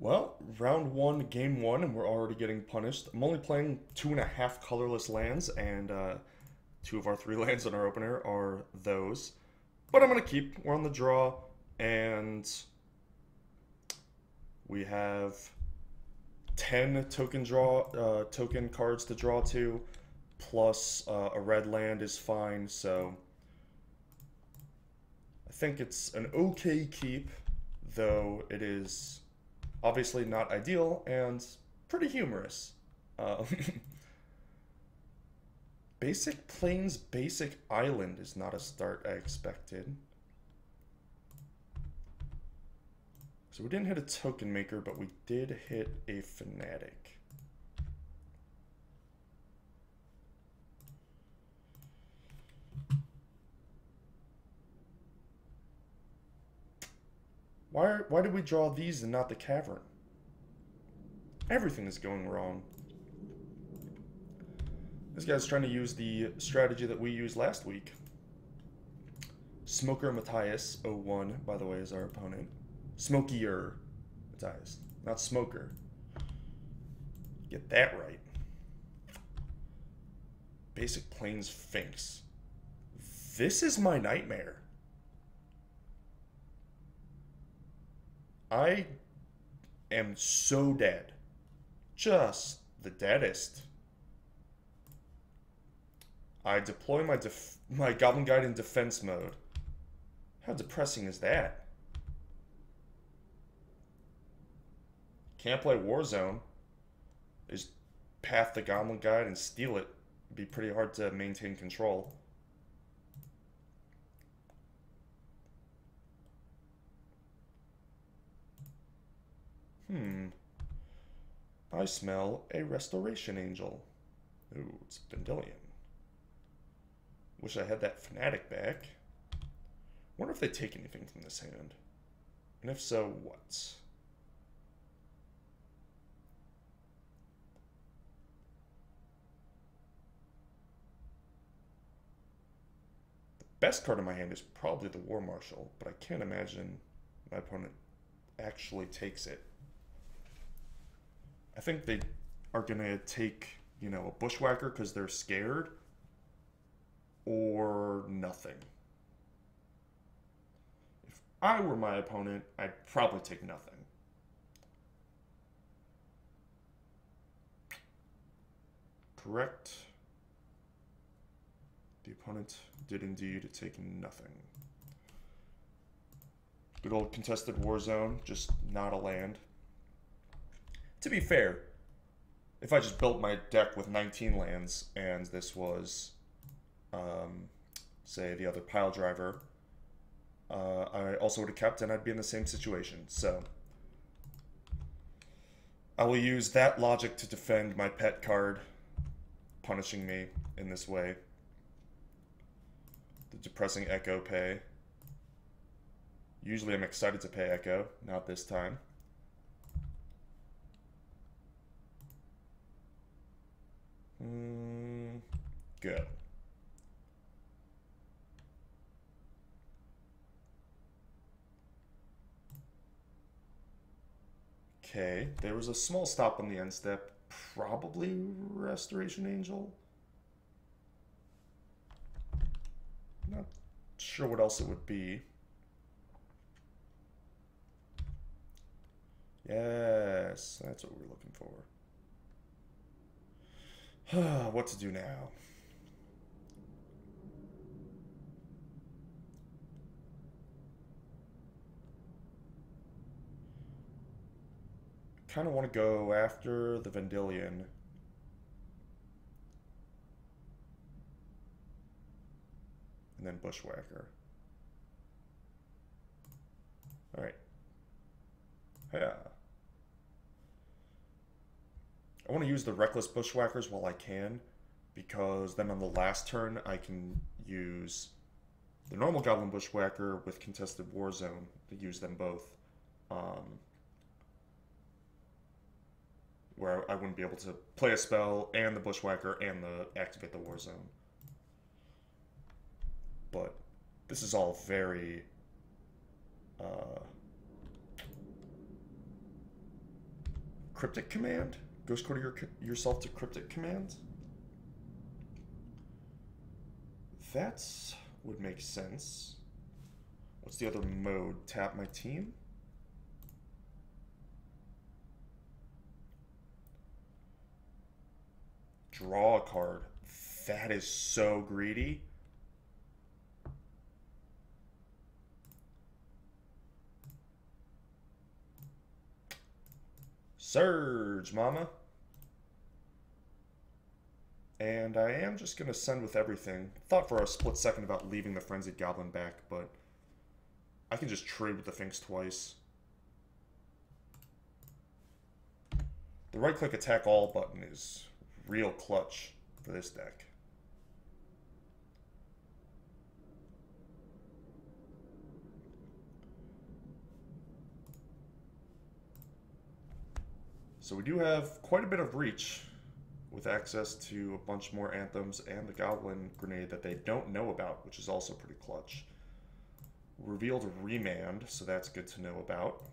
Well, round one, game one, and we're already getting punished. I'm only playing 2.5 colorless lands, and two of our three lands on our opener are those. But I'm going to keep. We're on the draw, and we have 10 token cards to draw to, plus a red land is fine, so I think it's an okay keep, though it is obviously not ideal and pretty humorous. Uh, Basic Plains, Basic Island is not a start I expected. So we didn't hit a token maker, but we did hit a fanatic. Why did we draw these and not the cavern? Everything is going wrong. This guy's trying to use the strategy that we used last week. Smoker Matthias 01, by the way, is our opponent. Smokier Matthias, not Smoker. Get that right. Basic Plains Sphinx. This is my nightmare. I am so dead. Just the deadest. I deploy my Goblin Guide in defense mode. How depressing is that? Can't play Warzone. Just path the Goblin Guide and steal it. It'd be pretty hard to maintain control. I smell a Restoration Angel. Ooh, it's Vendilion. Wish I had that Fanatic back. Wonder if they take anything from this hand. And if so, what? The best card in my hand is probably the War Marshal, but I can't imagine my opponent actually takes it. I think they are going to take, you know, a Bushwhacker because they're scared, or nothing. If I were my opponent, I'd probably take nothing. Correct. The opponent did indeed take nothing. Good old contested war zone, just not a land. To be fair, if I just built my deck with 19 lands and this was, say, the other pile driver, I also would have kept and I'd be in the same situation. So I will use that logic to defend my pet card, punishing me in this way. The depressing Echo pay. Usually I'm excited to pay Echo, not this time. Go. Okay, there was a small stop on the end step. Probably Restoration Angel. Not sure what else it would be. Yes, that's what we're looking for. What to do now? Kind of want to go after the Vendilion. And then Bushwhacker. Alright. Yeah. I want to use the Reckless Bushwhackers while I can, because then on the last turn I can use the normal Goblin Bushwhacker with Contested War Zone to use them both. Where I wouldn't be able to play a spell and the Bushwhacker and activate the War Zone. But this is all very Cryptic Command? Ghost quarter yourself to Cryptic Command? That would make sense. What's the other mode? Tap my team? Draw a card. That is so greedy. Surge, mama. And I am just going to send with everything. Thought for a split second about leaving the Frenzied Goblin back, but I can just trade with the things twice. The right-click attack all button is real clutch for this deck. So we do have quite a bit of reach with access to a bunch more anthems and the Goblin Grenade that they don't know about, which is also pretty clutch. Revealed Remand, so that's good to know about.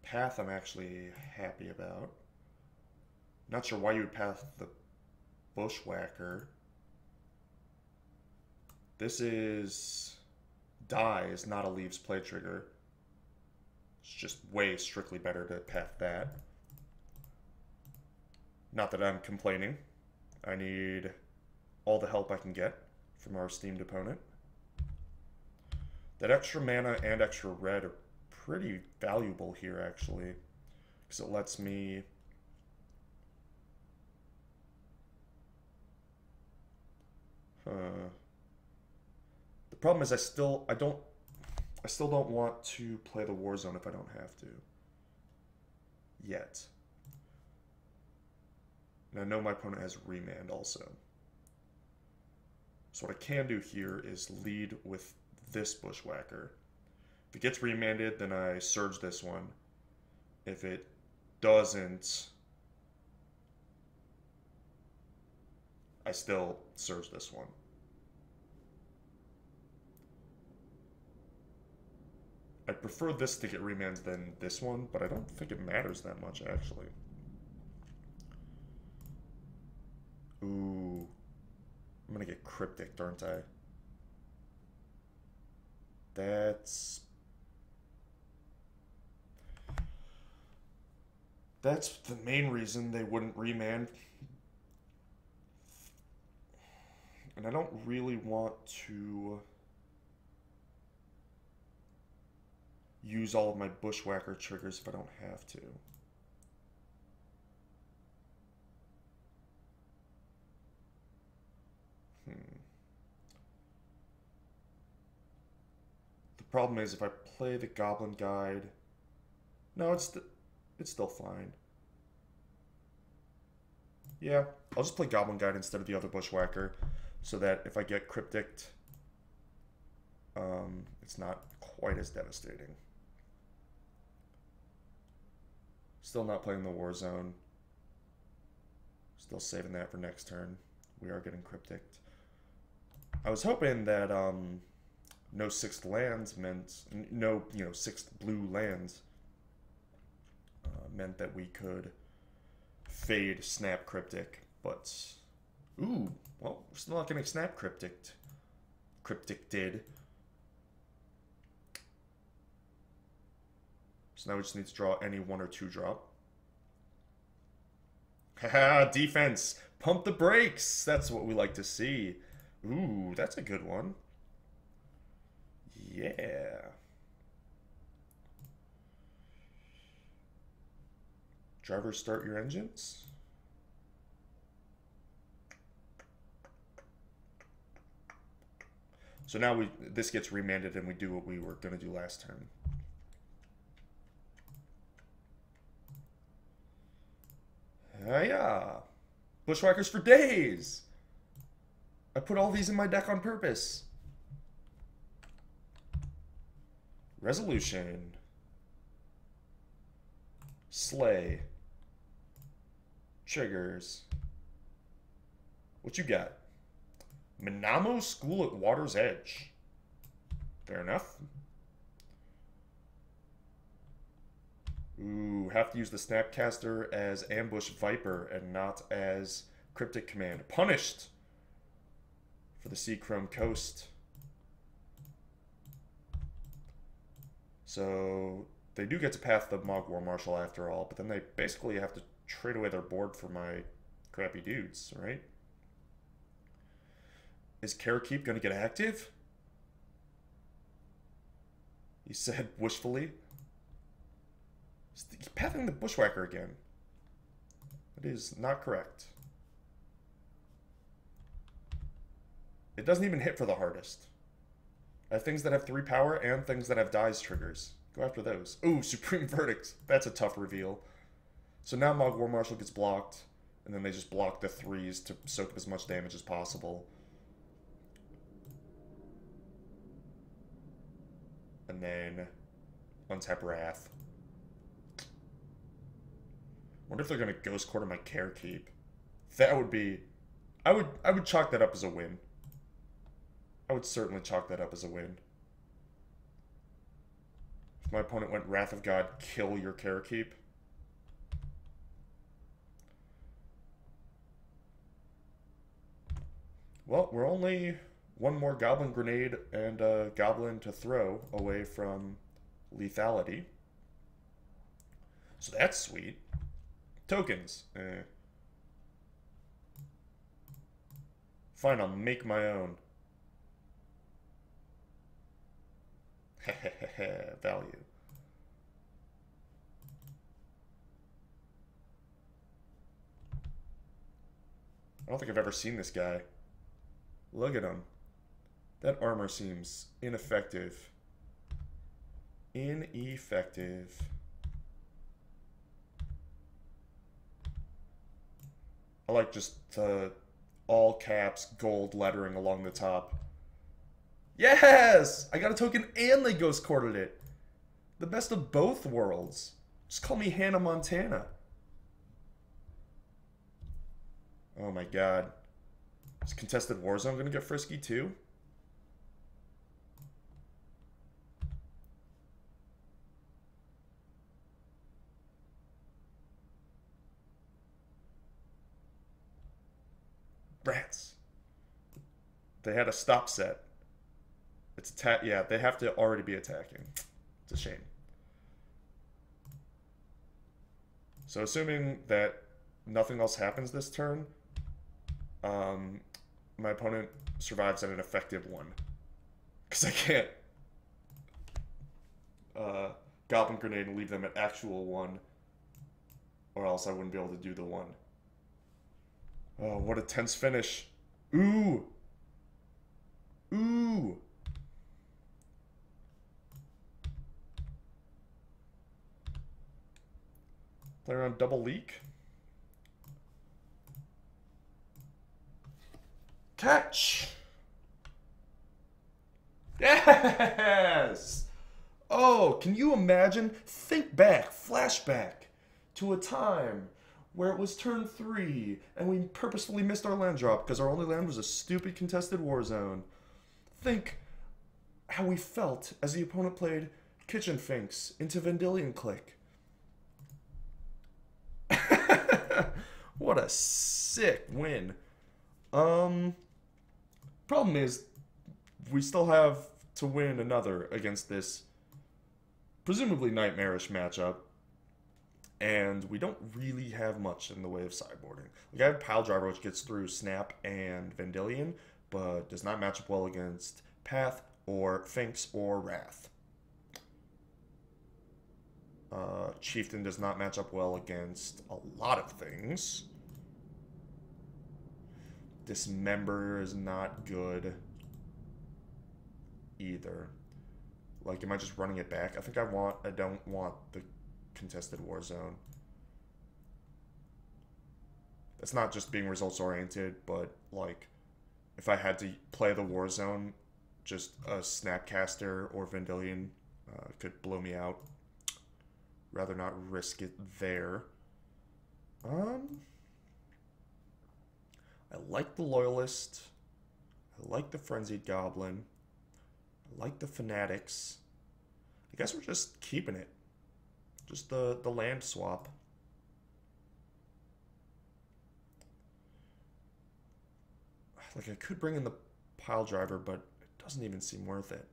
Path I'm actually happy about. Not sure why you would path the Bushwhacker. This is dies, not a leaves play trigger. It's just way strictly better to path that. Not that I'm complaining. I need all the help I can get from our esteemed opponent. That extra mana and extra red are pretty valuable here, actually, because it lets me the problem is I still don't want to play the War Zone if I don't have to yet. And I know my opponent has Remand also. So what I can do here is lead with this Bushwhacker. If it gets remanded, then I surge this one. If it doesn't, I still surge this one. I'd prefer this to get remanded than this one, but I don't think it matters that much, actually. Ooh. I'm gonna get Cryptic, aren't I? That's the main reason they wouldn't remand. And I don't really want to use all of my Bushwhacker triggers if I don't have to. The problem is if I play the Goblin Guide... No, it's still fine. Yeah, I'll just play Goblin Guide instead of the other Bushwhacker, so that if I get Cryptic, it's not quite as devastating. Still not playing the War Zone. Still saving that for next turn. We are getting Cryptic. I was hoping that no sixth lands meant no, sixth blue lands meant that we could fade Snap Cryptic, but ooh, well, we're still not getting Snap Cryptic. Cryptic did. So now we just need to draw any 1 or 2 drop. Haha, defense! Pump the brakes! That's what we like to see. Ooh, that's a good one. Yeah. Drivers, start your engines. So now this gets remanded and we do what we were going to do last turn. Yeah. Bushwhackers for days. I put all these in my deck on purpose. Resolution. Slay. Triggers. What you got? Minamo School at Water's Edge. Fair enough. Ooh, have to use the Snapcaster as Ambush Viper and not as Cryptic Command. Punished for the Seachrome Coast. So they do get to path the Mogg War Marshal after all, but then they basically have to trade away their board for my crappy dudes, right? Is Karakeep going to get active? He said wishfully. He's pathing the Bushwhacker again. That is not correct. It doesn't even hit for the hardest. I have things that have 3 power and things that have dies triggers. Go after those. Ooh, Supreme Verdict. That's a tough reveal. So now Mogg War Marshal gets blocked, and then they just block the 3s to soak up as much damage as possible. And then untap Wrath. Wonder if they're gonna Ghost Quarter my Karakeep. That would be... I would chalk that up as a win. I would certainly chalk that up as a win. If my opponent went Wrath of God, kill your Karakeep. Well, we're only one more Goblin Grenade and a Goblin to throw away from lethality. So that's sweet. Tokens. Fine, I'll make my own. Value. I don't think I've ever seen this guy. Look at him. That armor seems ineffective. Ineffective. I like just the all caps gold lettering along the top. Yes! I got a token and they Ghost Quartered it. The best of both worlds. Just call me Hannah Montana. Oh my god. Is Contested Warzone gonna get frisky too? Rats. They had a stop set. It's attack. Yeah, they have to already be attacking. It's a shame. So assuming that nothing else happens this turn, my opponent survives at an effective 1. Because I can't Goblin Grenade and leave them at actual 1, or else I wouldn't be able to do the 1. Oh, what a tense finish. Ooh! Ooh! Player on double leak. Catch! Yes! Oh, can you imagine? Think back, flashback, to a time where it was turn 3 and we purposefully missed our land drop because our only land was a stupid contested war zone. Think how we felt as the opponent played Kitchen Finks into Vendilion Click. What a sick win. Problem is, we still have to win another against this presumably nightmarish matchup. And we don't really have much in the way of sideboarding. Like I have Pile Driver, which gets through Snap and Vendilion, but does not match up well against Path or Finks or Wrath. Chieftain does not match up well against a lot of things. Dismember is not good either. Like, am I just running it back? I think I don't want the contested war zone. It's not just being results oriented, but like if I had to play the war zone, just a Snapcaster or Vendilion could blow me out. Rather not risk it there. I like the Loyalist. I like the Frenzied Goblin. I like the Fanatics. I guess we're just keeping it. Just the land swap. Like, I could bring in the pile driver, but it doesn't even seem worth it.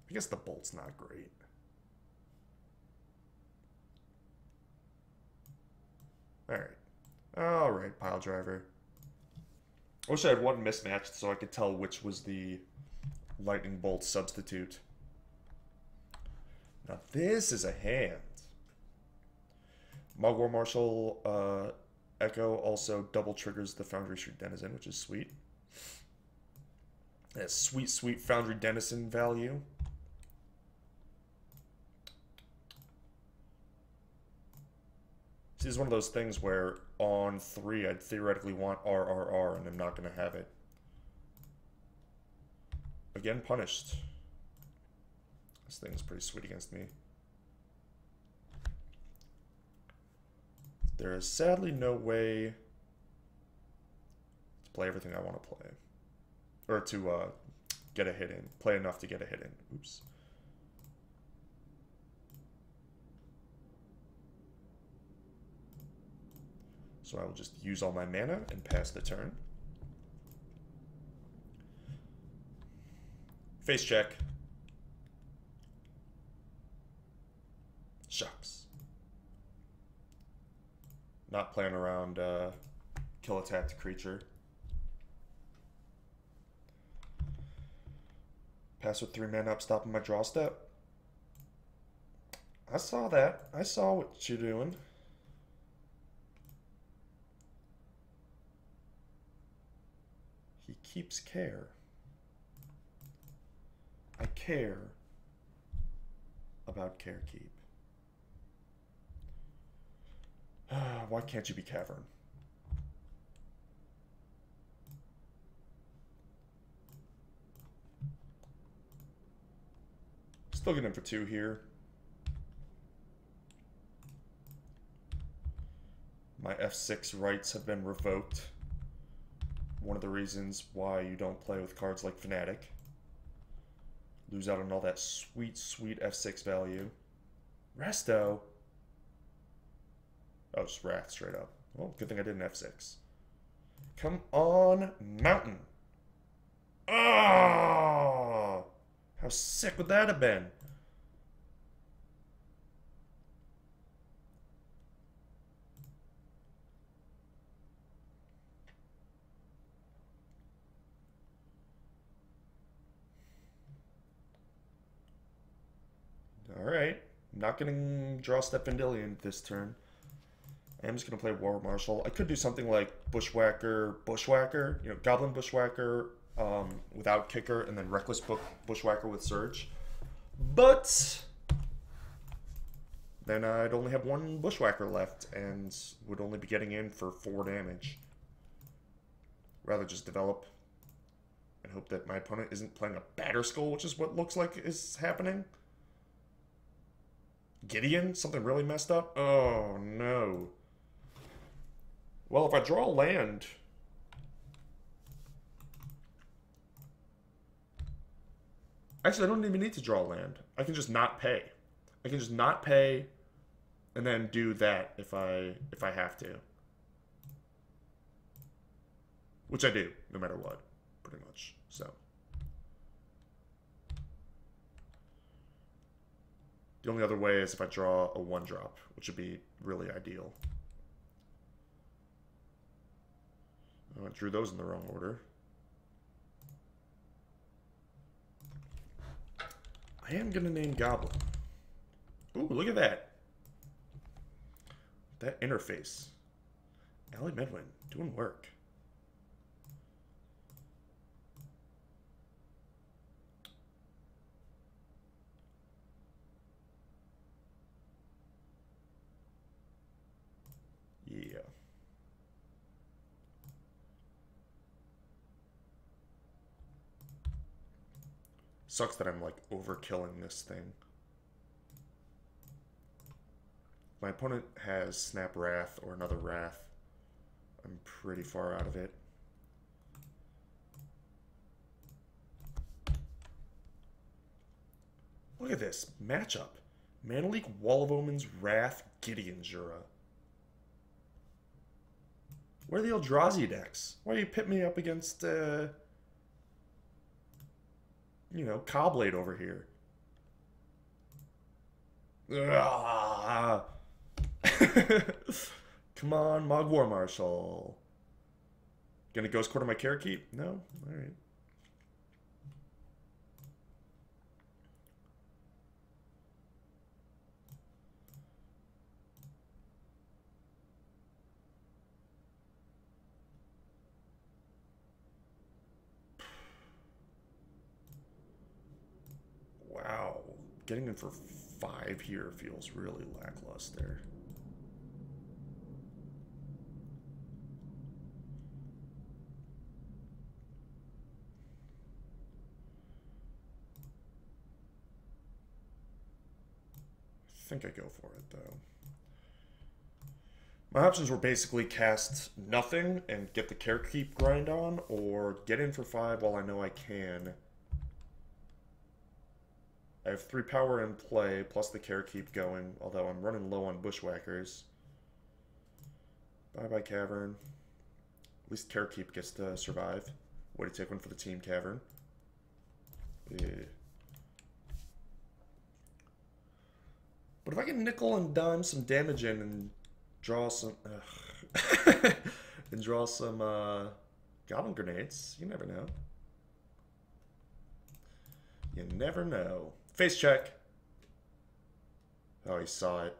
I guess the bolt's not great. Alright, pile driver. I wish I had one mismatched so I could tell which was the lightning bolt substitute. Now this is a hand. War Marshal Echo also double triggers the Foundry Street Denizen, which is sweet. That's sweet, sweet Foundry Denizen value. This is one of those things where on 3 I'd theoretically want RRR and I'm not going to have it. Again, punished. This thing's pretty sweet against me. There is sadly no way to play everything I want to play. Or to get a hit in. Play enough to get a hit in. Oops. So I will just use all my mana and pass the turn. Face check. Shucks. Not playing around kill a tapped creature. Pass with 3 mana up, stopping my draw step. I saw that. I saw what you're doing. He keeps care. I care about Carekeep. Why can't you be Cavern? Still getting in for 2 here. My F6 rights have been revoked. One of the reasons why you don't play with cards like Fnatic. Lose out on all that sweet, sweet F6 value. Resto. Oh, just Wrath straight up. Well, good thing I did an F6. Come on, Mountain. Oh! How sick would that have been? Alright. I'm not going to draw Step Vendilion this turn. I'm just going to play War Marshal. I could do something like Bushwhacker, you know, Goblin Bushwhacker without Kicker, and then Reckless Bushwhacker with Surge. But then I'd only have 1 Bushwhacker left and would only be getting in for 4 damage. Rather just develop and hope that my opponent isn't playing a Batterskull, which is what looks like is happening. Gideon? Something really messed up? Oh, no. Well, if I draw a land... Actually, I don't even need to draw a land. I can just not pay. I can just not pay and then do that if I have to. Which I do, no matter what, pretty much. So... The only other way is if I draw a 1-drop, which would be really ideal. Oh, I drew those in the wrong order. I am going to name Goblin. Ooh, look at that. That interface. Ally Medwin, doing work. Yeah. Sucks that I'm like overkilling this thing. My opponent has Snap Wrath or another Wrath. I'm pretty far out of it. Look at this matchup. Mana Leak, Wall of Omens, Wrath, Gideon Jura. Where are the Eldrazi decks? Why are you pit me up against, you know, Cobblade over here? Come on, Mog War Marshal. Gonna Ghost Quarter my Carrot Keep? No? Alright. Wow. Getting in for 5 here feels really lackluster. I think I go for it, though. My options were basically cast nothing and get the Carrot Keep grind on, or get in for 5 while I know I can. I have 3 power in play, plus the Carrot Keep going, although I'm running low on Bushwhackers. Bye-bye, Cavern. At least Carrot Keep gets to survive. Way to take one for the team, Cavern. Yeah. But if I can nickel and dime some damage in and draw some... and draw some Goblin Grenades, you never know. You never know. Face check. Oh, he saw it.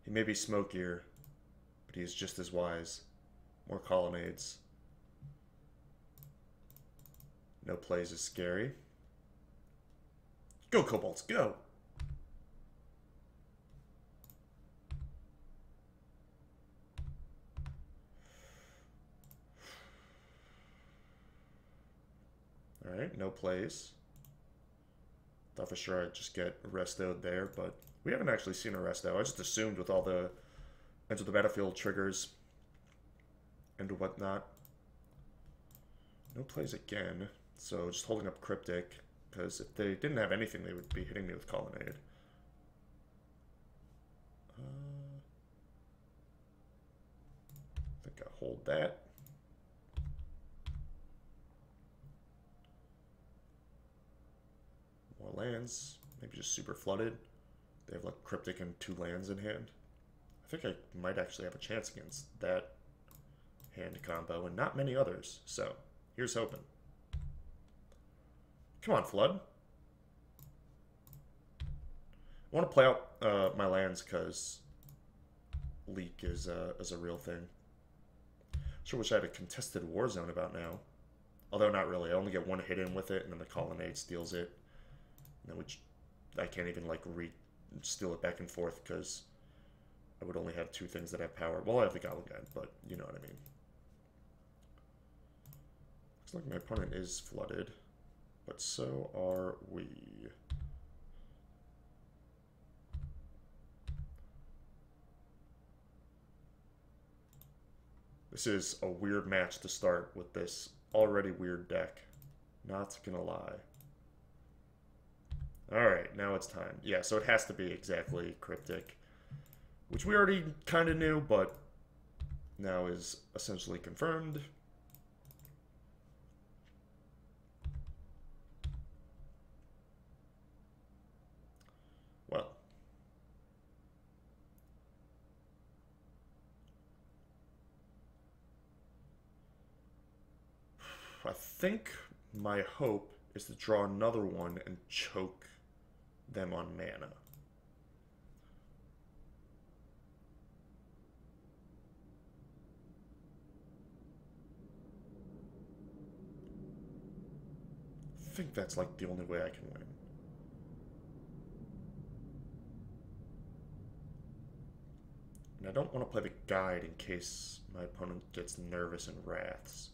He may be smokier, but he is just as wise. More colonnades. No plays is scary. Go, Kobolds, go! Alright, no plays. Thought for sure I'd just get restoed there, but we haven't actually seen a resto. I just assumed with all the enter the battlefield triggers and whatnot. No plays again, so just holding up Cryptic, because if they didn't have anything, they would be hitting me with Colonnade. I think I'll hold that. More lands, maybe just super flooded. They have like Cryptic and 2 lands in hand. I think I might actually have a chance against that hand combo and not many others, so here's hoping. Come on, Flood. I want to play out my lands because Leak is a real thing. Sure wish I had a contested war zone about now. Although not really. I only get 1 hit in with it, and then the Colonnade steals it. And then which I can't even like steal it back and forth because I would only have 2 things that have power. Well, I have the Goblin Guide, but you know what I mean. Looks like my opponent is flooded, but so are we. This is a weird match to start with this already weird deck. Not gonna lie. Alright, now it's time. Yeah, so it has to be exactly Cryptic. Which we already kind of knew, but now is essentially confirmed. Well. I think my hope is to draw another one and choke them on mana. I think that's like the only way I can win. And I don't want to play the guide in case my opponent gets nervous and wraths.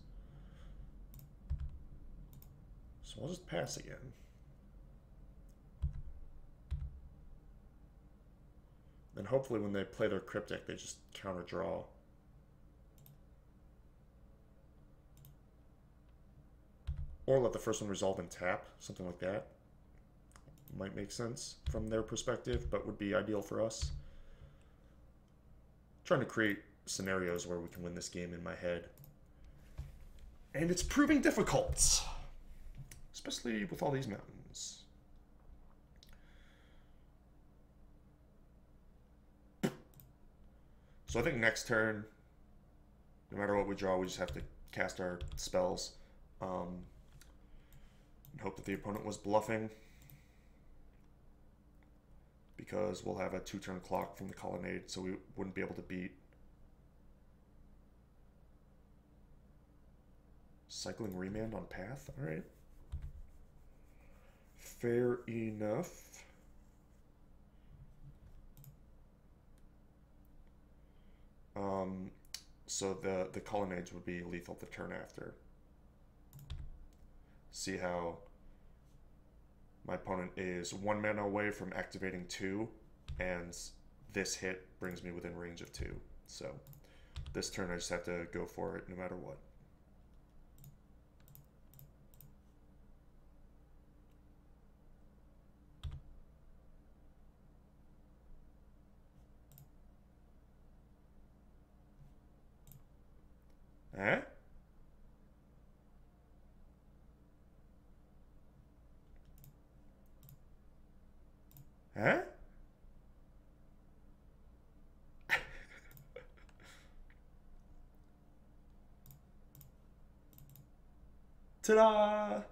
So I'll just pass again. Then hopefully when they play their Cryptic, they just counter draw. Or let the first one resolve and tap, something like that. might make sense from their perspective, but would be ideal for us. Trying to create scenarios where we can win this game in my head. And it's proving difficult, especially with all these mountains. So I think next turn, no matter what we draw, we just have to cast our spells. And hope that the opponent was bluffing, because we'll have a 2-turn clock from the colonnade, so we wouldn't be able to beat. Cycling Remand on path? Alright. Fair enough. So the colonnades would be lethal the turn after. See how my opponent is 1 mana away from activating 2, and this hit brings me within range of 2. So this turn I just have to go for it no matter what. Eh? Huh? Ta-da!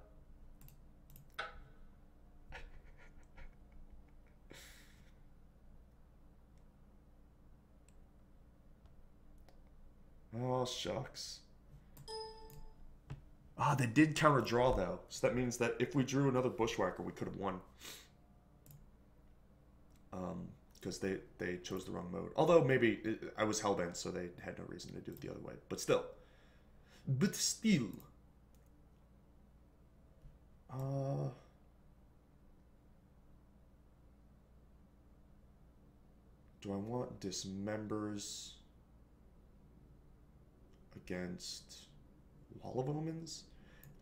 Oh, shucks. Ah, they did counter draw though. So that means that if we drew another Bushwhacker, we could have won. Because they chose the wrong mode. Although maybe I was hellbent, so they had no reason to do it the other way. But still. But still. Do I want Dismembers against Wall of Omens?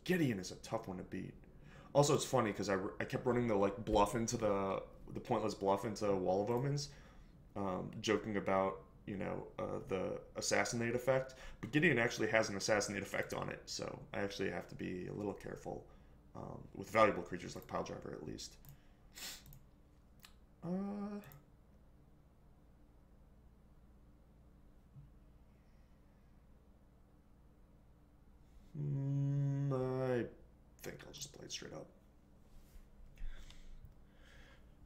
Gideon is a tough one to beat. Also, it's funny because I kept running the like bluff into the pointless bluff into Wall of Omens, joking about, you know, the assassinate effect. But Gideon actually has an assassinate effect on it, so I actually have to be a little careful with valuable creatures like Piledriver at least. I think I'll just play it straight up.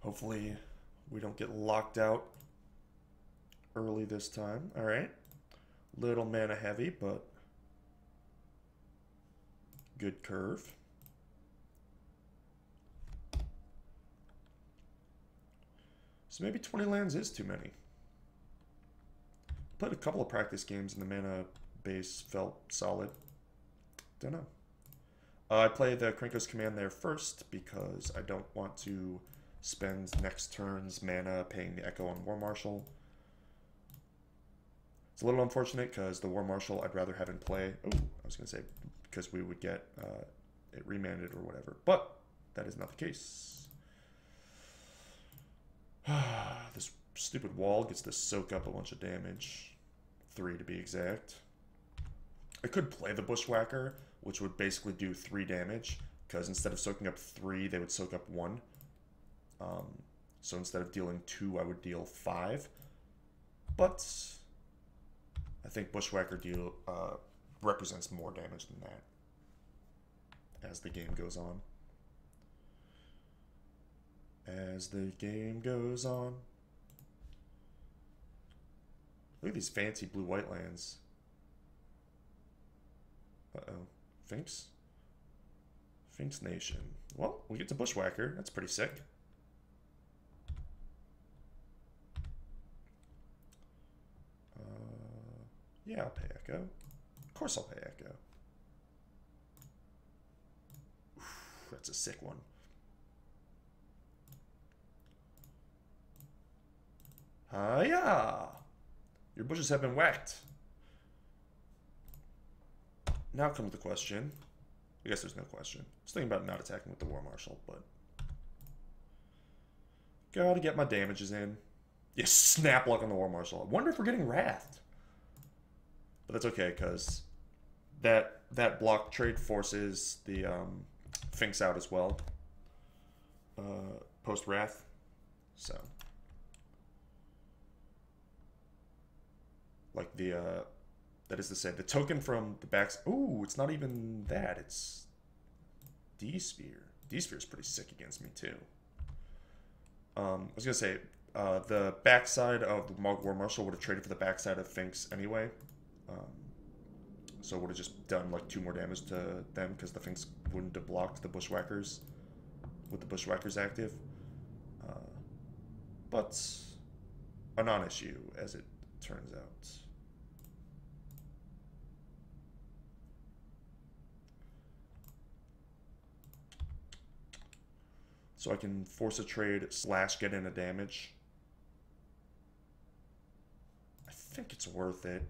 Hopefully we don't get locked out early this time. Alright. Little mana heavy, but good curve. So maybe 20 lands is too many. Played a couple of practice games and the mana base felt solid. Don't know. I play the Krinkos command there first because I don't want to spend next turn's mana paying the Echo on War Marshal. It's a little unfortunate because the War Marshal I'd rather have in play. Oh, I was going to say because we would get it remanded or whatever. But that is not the case. This stupid wall gets to soak up a bunch of damage. 3 to be exact. I could play the Bushwhacker, which would basically do 3 damage, because instead of soaking up 3, they would soak up 1. So instead of dealing 2, I would deal 5. But I think Bushwhacker represents more damage than that as the game goes on. As the game goes on. Look at these fancy blue-white lands. Uh-oh. Finks? Finks Nation. Well, we get to Bushwhacker. That's pretty sick. Yeah, I'll pay Echo. Of course I'll pay Echo. Oof, that's a sick one. Yeah. Your bushes have been whacked. Now comes the question. I guess there's no question. I was thinking about not attacking with the War Marshal, but Gotta get my damages in. Yeah, snap luck on the War Marshal. I wonder if we're getting Wrathed. But that's okay, because that block trade forces the Finks out as well. Post Wrath. So. Like that is to say, the token from the backs. Ooh, it's not even that. It's D-Spear. D-Spear is pretty sick against me, too. I was going to say, the backside of the War Marshal would have traded for the backside of Finks anyway. So would have just done like 2 more damage to them because the Finks wouldn't have blocked the Bushwhackers with the Bushwhackers active. But a non-issue, as it turns out. So I can force a trade / get in a damage. I think it's worth it.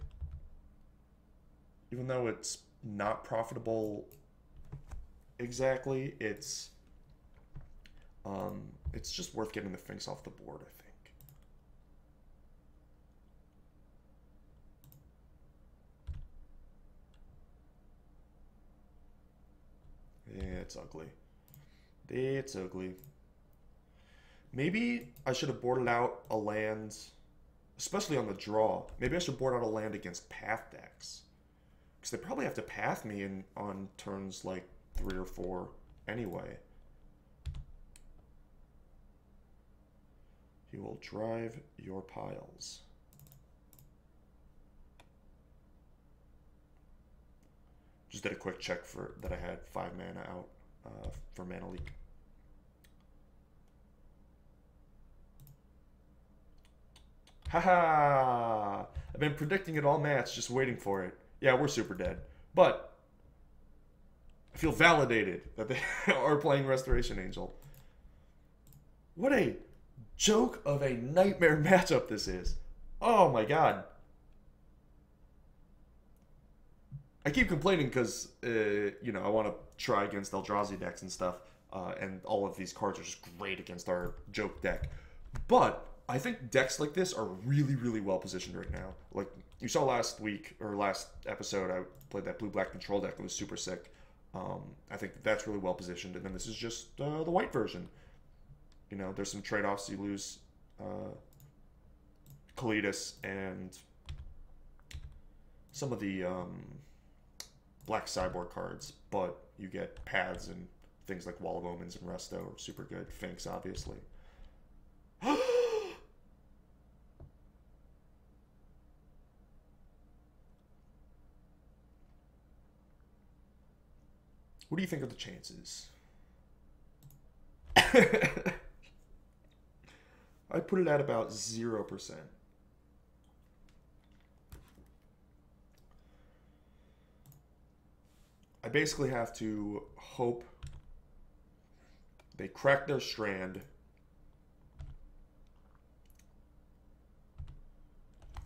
Even though it's not profitable exactly, it's just worth getting the Finks off the board, I think. Yeah, it's ugly. It's ugly. Maybe I should have boarded out a land, especially on the draw. Maybe I should board out a land against path decks. Because they probably have to path me on turns like 3 or 4 anyway. He will drive your piles. Just did a quick check for that I had 5 mana out for mana leak. Haha! I've been predicting it all match, just waiting for it. Yeah, we're super dead. But I feel validated that they are playing Restoration Angel. What a joke of a nightmare matchup this is. Oh my god. I keep complaining because, you know, I want to try against Eldrazi decks and stuff. And all of these cards are just great against our joke deck. But I think decks like this are really, really well positioned right now. Like, you saw last week, or last episode, I played that blue-black control deck. It was super sick. I think that's really well positioned. And then this is just the white version. You know, there's some trade-offs. You lose Kalidas and some of the black sideboard cards, but you get paths and things like Wall of Omens and Resto are super good. Finks, obviously. What do you think of the chances? I'd put it at about 0%. I basically have to hope they crack their strand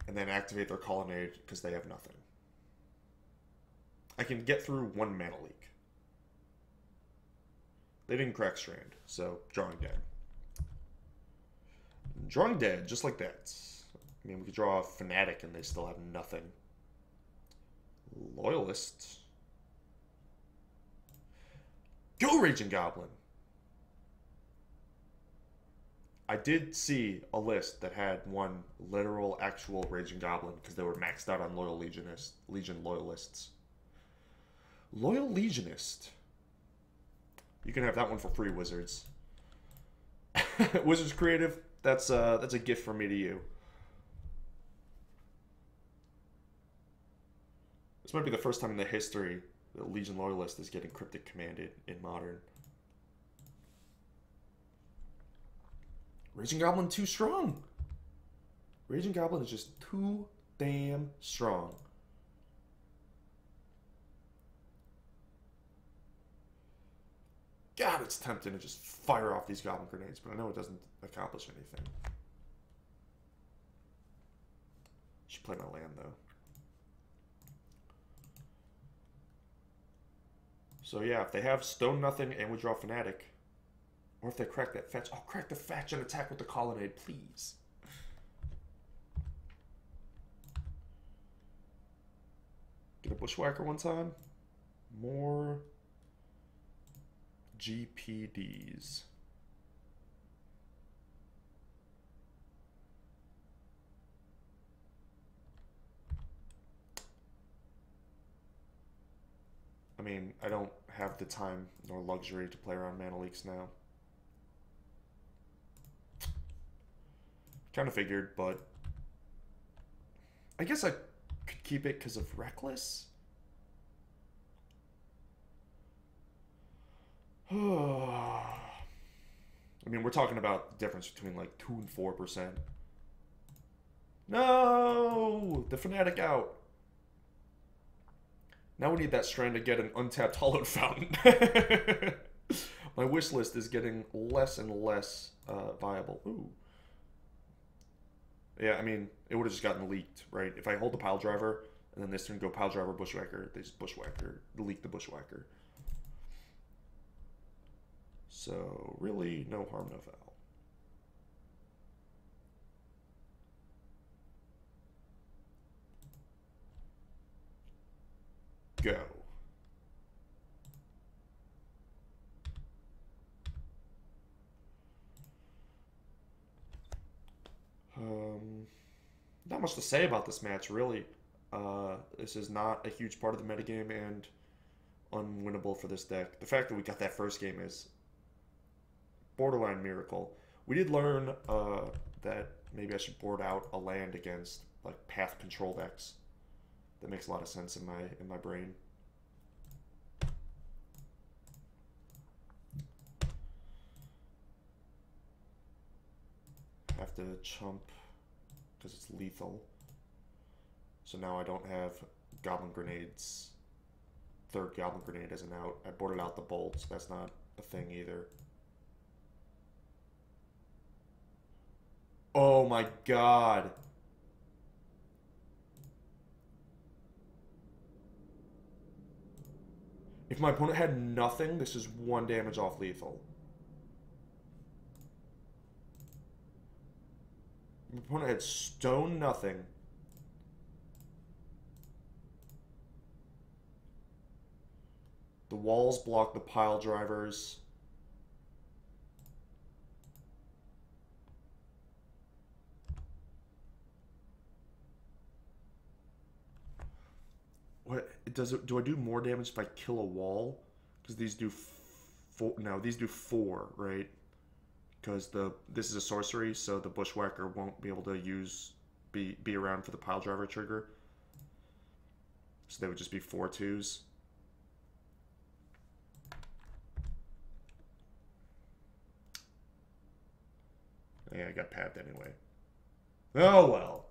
and then activate their colonnade because they have nothing. I can get through 1 mana leak. They didn't crack strand, so drawing dead. Drawing dead, just like that. I mean, we could draw a Fanatic and they still have nothing. Loyalist. Go Raging Goblin! I did see a list that had 1 literal, actual Raging Goblin because they were maxed out on Legion Loyalists. Loyal Legionist. You can have that one for free, Wizards. Wizards Creative, that's a gift from me to you. This might be the first time in the history that Legion Loyalist is getting Cryptic Commanded in Modern. Raging Goblin too strong. Raging Goblin is just too damn strong. God, it's tempting to just fire off these Goblin Grenades, but I know it doesn't accomplish anything. Should play my land, though. So yeah, if they have Stone Nothing and we draw Fanatic, Or if they crack that fetch. Oh, crack the fetch and attack with the colonnade, please. Get a Bushwhacker one time. More GPDs. I mean, I don't have the time nor luxury to play around mana leaks now. Kind of figured, but I guess I could keep it because of Reckless. I mean, we're talking about the difference between like 2 and 4%. No! The Fanatic out. Now we need that strand to get an untapped Hollowed Fountain. My wish list is getting less and less viable. Ooh. Yeah, I mean, it would have just gotten leaked, right? If I hold the Pile Driver, and then this turn go Pile Driver, Bushwhacker, they just Bushwhacker, leak the Bushwhacker. So, really, no harm, no foul. Go. Not much to say about this match, really. This is not a huge part of the metagame and unwinnable for this deck. The fact that we got that first game is borderline miracle. We did learn that maybe I should board out a land against like path control decks. That makes a lot of sense in my brain. Have to chump because it's lethal. So now I don't have Goblin Grenades. Third Goblin Grenade as an out. I boarded out the bolts. That's not a thing either. Oh my god. If my opponent had nothing, this is 1 damage off lethal. My opponent had stone nothing. The walls block the Pile Drivers. What does it? Do I do more damage if I kill a wall? Because these do 4. No, these do 4, right? Because this is a sorcery, so the Bushwhacker won't be able to be around for the Pile Driver trigger. So they would just be 4/2s. Yeah, I got papped anyway. Oh well.